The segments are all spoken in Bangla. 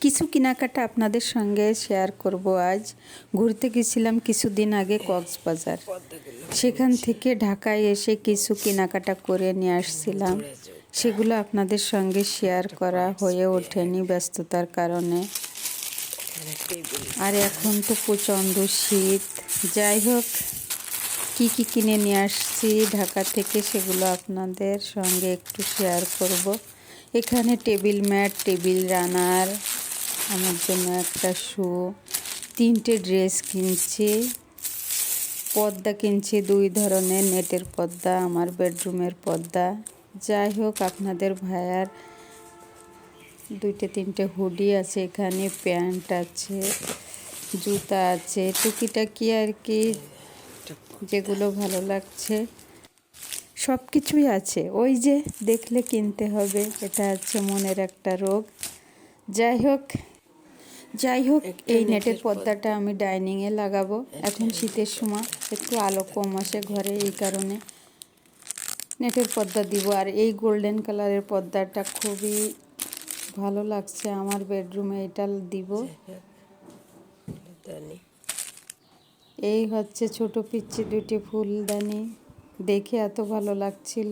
কিছু কেনাকাটা আপনাদের সঙ্গে শেয়ার করব আজ। ঘুরতে গেছিলাম কিছুদিন আগে কক্সবাজার। সেখান থেকে ঢাকায় এসে কিছু কেনাকাটা করে নিয়ে আসছিলাম। সেগুলো আপনাদের সঙ্গে শেয়ার করা হয়ে ওঠেনি ব্যস্ততার কারণে। আর এখন তো প্রচণ্ড শীত। যাই হোক, কি কিনে নিয়ে আসছি ঢাকা থেকে সেগুলো আপনাদের সঙ্গে একটু শেয়ার করব। এখানে টেবিল ম্যাট, টেবিল রানার, আমার জন্য একটা শু, 3টে ড্রেস কিনছি, পর্দা কিনছি 2 ধরনের, নেটের পর্দা, আমার বেডরুমের পর্দা। যাই হোক, আপনাদের ভাইয়ার 2-3টে হুডি আছে, এখানে প্যান্ট আছে, জুতা আছে, টুকিটাকি আর কি যেগুলো ভালো লাগছে সব কিছুই আছে। ওই যে দেখলে কিনতে হবে, এটা হচ্ছে মনের একটা রোগ। যাই হোক এই নেটের পর্দাটা আমি ডাইনিংয়ে লাগাবো। এখন শীতের সময় একটু আলো কম আসে ঘরে, এই কারণে নেটের পর্দা দিব। আর এই গোল্ডেন কালারের পর্দাটা খুবই ভালো লাগছে আমার বেডরুমে, এটা দিব। এই হচ্ছে ছোট পিচ্ছি 2টি ফুলদানি, দেখে এত ভালো লাগছিল।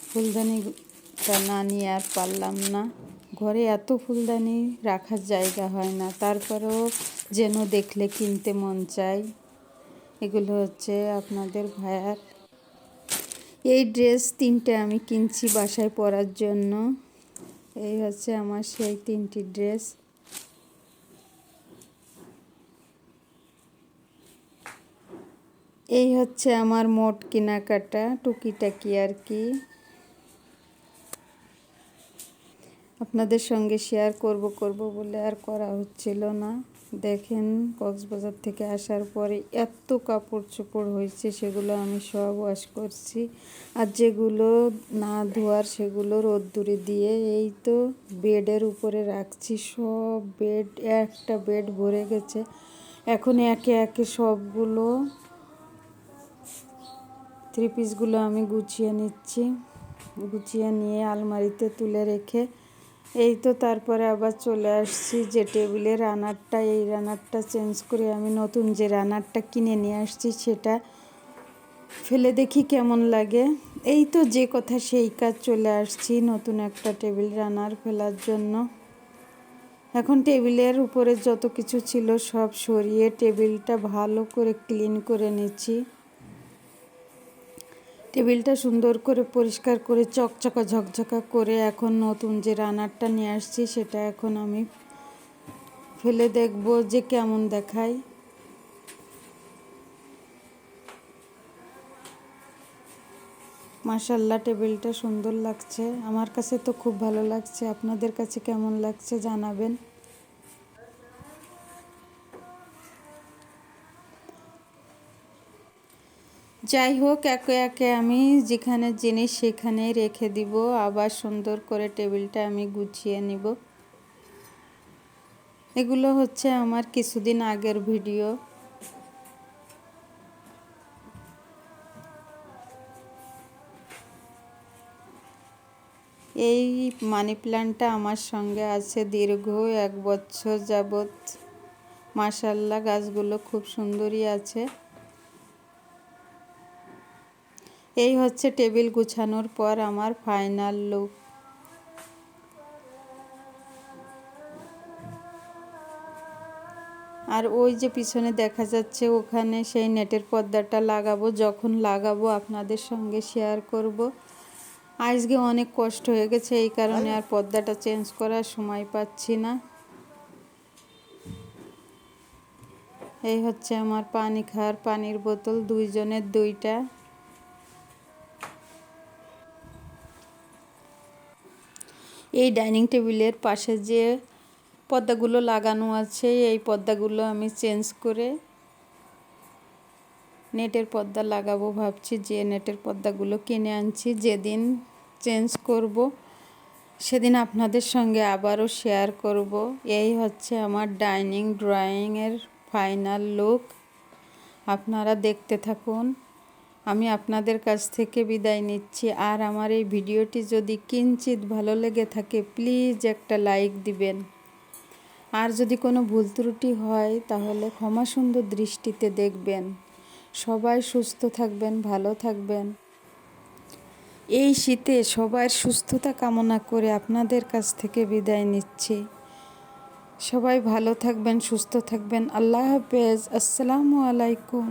ফুলদানিটা না নিয়ে আর পারলাম না। ঘরে এত ফুলদানি রাখার জায়গা হয় না, তারপরেও যেন দেখলে কিনতে মন চায়। এগুলো হচ্ছে আপনাদের ভাইয়ার। এই ড্রেস 3টে আমি কিনছি বাসায় পরার জন্য। এই হচ্ছে আমার সেই 3টি ড্রেস। এই হচ্ছে আমার মোট কেনাকাটা, টুকিটাকি আর কি আপনাদের সঙ্গে শেয়ার করব বলে আর করা হচ্ছিল না। দেখেন, কক্সবাজার থেকে আসার পরে এত কাপড় চোপড় হয়েছে, সেগুলো আমি সব ওয়াশ করছি। আর যেগুলো না ধোয়ার সেগুলো রোদ্দুরে দিয়ে এই তো বেডের উপরে রাখছি। সব বেড, একটা বেড ভরে গেছে। এখন একে একে সবগুলো 3 পিসগুলো আমি গুছিয়ে নিচ্ছি। গুছিয়ে নিয়ে আলমারিতে তুলে রেখে এই তো তারপরে আবার চলে আসছি যে টেবিলের রানারটা, এই রানারটা চেঞ্জ করে আমি নতুন যে রানারটা কিনে নিয়ে আসছি সেটা ফেলে দেখি কেমন লাগে। এই তো যে কথা সেই কাজ, চলে আসছি নতুন একটা টেবিল রানার ফেলার জন্য। এখন টেবিলের উপরে যত কিছু ছিল সব সরিয়ে টেবিলটা ভালো করে ক্লিন করে নিচ্ছি। টেবিলটা সুন্দর করে পরিষ্কার করে চকচকা ঝকঝকা করে এখন নতুন যে রানারটা নিয়ে আসছি সেটা এখন আমি ফেলে দেখব যে কেমন দেখায়। মাশাআল্লাহ, টেবিলটা সুন্দর লাগছে, আমার কাছে তো খুব ভালো লাগছে। আপনাদের কাছে কেমন লাগছে জানাবেন। যাই হোক, একে একে আমি যেখানে জিনিস সেখানে রেখে দিব, আবার সুন্দর করে টেবিলটা আমি গুছিয়ে নিব। এগুলো হচ্ছে আমার কিছুদিন আগের ভিডিও। এই মানি প্ল্যান্টটা আমার সঙ্গে আছে দীর্ঘ 1 বছর যাবত। মাশাআল্লাহ, গাছগুলো খুব সুন্দরই আছে। এই হচ্ছে টেবিল গুছানোর পর আমার ফাইনাল লুক। আর ওই যে পিছনে দেখা যাচ্ছে ওখানে সেই নেটের পর্দাটা লাগাবো, যখন লাগাবো আপনাদের সঙ্গে শেয়ার করব। আজকে অনেক কষ্ট হয়ে গেছে, এই কারণে আর পর্দাটা চেঞ্জ করার সময় পাচ্ছি না। এই হচ্ছে আমার পানি খাওয়ার পানির বোতল, 2 জনের 2টা। এই ডাইনিং টেবিলের পাশে যে পর্দাগুলো লাগানো আছে এই পর্দাগুলো আমি চেঞ্জ করে নেটের পর্দা লাগাবো ভাবছি। যে নেটের পর্দাগুলো কিনে আনছি, যেদিন চেঞ্জ করব সেদিন আপনাদের সঙ্গে আবারও শেয়ার করব। এই হচ্ছে আমার ডাইনিং ড্রয়িংয়ের ফাইনাল লুক। আপনারা দেখতে থাকুন। আমি আপনাদের কাছ থেকে বিদায় নিচ্ছি। আর আমার এই ভিডিওটি যদি কিঞ্চিত ভালো লেগে থাকে প্লিজ একটা লাইক দিবেন। আর যদি কোনো ভুল ত্রুটি হয় তাহলে ক্ষমা সুন্দর দৃষ্টিতে দেখবেন। সবাই সুস্থ থাকবেন, ভালো থাকবেন। এই শীতে সবার সুস্থতা কামনা করে আপনাদের কাছ থেকে বিদায় নিচ্ছি। সবাই ভালো থাকবেন, সুস্থ থাকবেন। আল্লাহ হাফেজ। আসসালামু আলাইকুম।